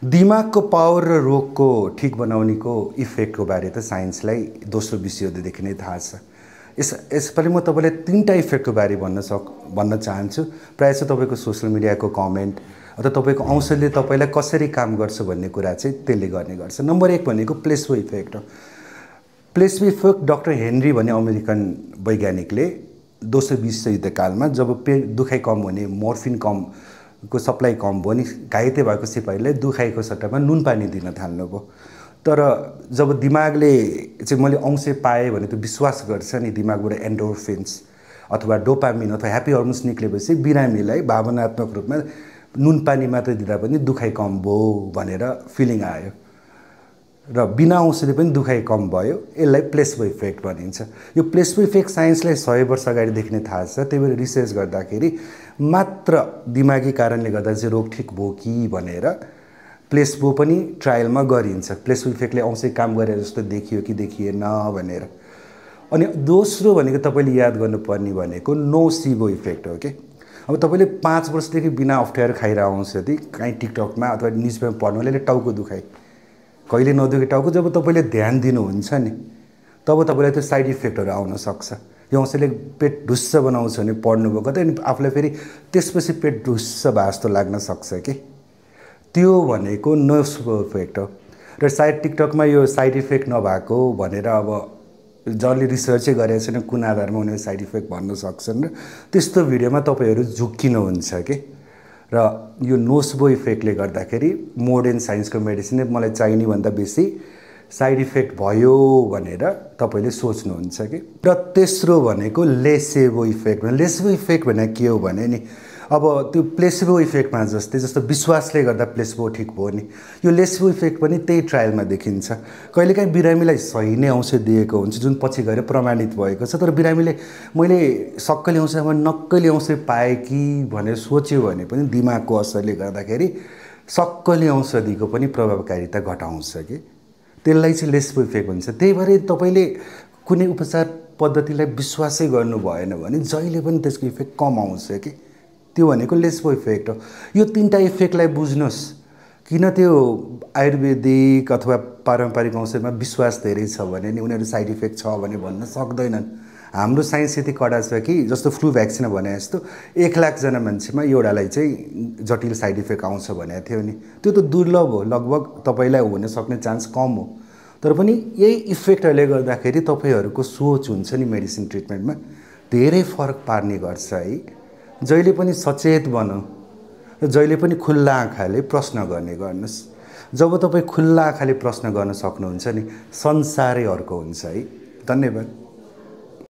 दिमागको पावर र रोगको ठिक बनाउनेको इफेक्टको बारे त साइन्सलाई दोस्रो विश्वयुद्धदेखि नै थाहा छ। यसपालि म तपाईँलाई 3टा इफेक्टको बारे भन्न चाहन्छु। प्रायः चाहिँ तपाईँको सोसियल मिडियाको कमेन्ट अथवा तपाईँको औषधिले तपाईँलाई कसरी काम गर्छ भन्ने कुरा चाहिँ त्यसले गर्ने गर्छ। नम्बर 1 भनेको प्लेसबो इफेक्ट हो। प्लेसबो इफेक्ट डाक्टर हेनरी भन्ने अमेरिकन वैज्ञानिकले दोस्रो विश्वयुद्धकालमा जब दुखाइ कम हुने, मोर्फिन को सप्लाई कम भयो नि, घाइते भएको सिपाहीलाई दुखाइको सट्टामा नुन पानी दिन थाल्नुभयो। तर जब दिमागले चाहिँ मैले औषधि पाएँ भने त्यो विश्वास गर्छ नि, दिमागबाट एन्डोर्फिन्स अथवा डोपामिन अथवा ह्याप्पी हर्मोन्स निक्लेपछि बिरामीलाई भावनात्मक रूपमा नुन पानी मात्रै दिँदा पनि दुखाइ कम भयो भनेर फिलिङ आयो र बिना औषधि पनि दुखाइ कम भयो। यसलाई प्लेसबो इफेक्ट भनिन्छ। यो प्लेसबो इफेक्ट साइन्सलाई 100 वर्ष अगाडिदेखि नै थाहा छ। त्यही भएर रिसर्च गर्दाखेरि मात्र दिमागी कारणले गर्दा चाहिँ रोग ठिक भयो कि भनेर प्लेसबो पनि ट्रायलमा गरिन्छ। प्लेसबो इफेक्टले औषधि काम गरे जस्तो देखियो कि देखिएन भनेर। अनि दोस्रो भनेको तपाईँले याद गर्नुपर्ने भनेको नोसिबो इफेक्ट हो कि। अब तपाईँले 5 वर्षदेखि बिना अप्ठ्यारो खाइरह औषधि कहीँ टिकटकमा अथवा न्युजपेपर पढ्नुले टाउको दुखाइ कहिले नदुखे टाउको, जब तपाईँले ध्यान दिनुहुन्छ नि तब तपाईँलाई त्यो साइड इफेक्टहरू आउन सक्छ। यो औषधिले पेट ढुस्स बनाउँछ भने पढ्नुभयो कतै, अनि आफूलाई फेरि त्यसपछि पेट ढुस्स भए जस्तो लाग्न सक्छ कि। त्यो भनेको नोसिबो इफेक्ट हो। र सायद टिकटकमा यो साइड इफेक्ट नभएको भनेर अब जसले रिसर्चै गरेको छैन कुन आधारमा उनीहरूले साइड इफेक्ट भन्न सक्छन् र त्यस्तो भिडियोमा तपाईँहरू झुक्किनुहुन्छ कि। र यो नोसिबो इफेक्टले गर्दाखेरि मोडर्न साइन्सको मेडिसिन मलाई चाहिने भन्दा बेसी साइड इफेक्ट भयो भनेर तपाईँले सोच्नुहुन्छ कि। र तेस्रो भनेको लेसेबो इफेक्ट। लेसेबो इफेक्ट भनेको के हो भने नि, अब त्यो प्लेसबो इफेक्टमा जस्तो विश्वासले गर्दा प्लेसबो ठिक भयो नि, यो लेसेबो इफेक्ट पनि त्यही ट्रायलमा देखिन्छ। कहिलेकाहीँ बिरामीलाई सही नै औषधि दिएको हुन्छ जुन पछि गएर प्रमाणित भएको छ, तर बिरामीले मैले सक्कली औषधि नक्कली औषधि पाएँ कि भनेर सोच्यो भने पनि दिमागको असरले गर्दाखेरि सक्कली औषधिको पनि प्रभावकारिता घटाउँछ कि। त्यसलाई चाहिँ लेसेबो इफेक्ट भन्छ। त्यही भएर तपाईँले कुनै उपचार पद्धतिलाई विश्वासै गर्नु भएन भने जहिले पनि त्यसको इफेक्ट कम आउँछ कि। त्यो भनेको लेसेबो इफेक्ट हो। यो 3टा इफेक्टलाई बुझ्नुहोस्। किन त्यो आयुर्वेदिक अथवा पारम्परिक औषधिमा विश्वास धेरै छ भने नि उनीहरू साइड इफेक्ट छ भने भन्न सक्दैनन्। हाम्रो साइन्स यति कडा छ कि जस्तो फ्लू भ्याक्सिन भने जस्तो 1 लाख जना मान्छेमा एउटालाई चाहिँ जटिल साइड इफेक्ट आउँछ भनेको थियो नि, त्यो त दुर्लभ हो। लगभग तपाईँलाई हुन सक्ने चान्स कम हो। तर पनि यही इफेक्टहरूले गर्दाखेरि तपाईँहरूको सोच हुन्छ नि मेडिसिन ट्रिटमेन्टमा धेरै फरक पार्ने गर्छ है। जहिले पनि सचेत बनौँ र जहिले पनि खुल्ला आँखाले प्रश्न गर्ने गर्नुहोस्। जब तपाईँ खुल्ला आँखाले प्रश्न गर्न सक्नुहुन्छ नि संसारै अर्को हुन्छ है। धन्यवाद।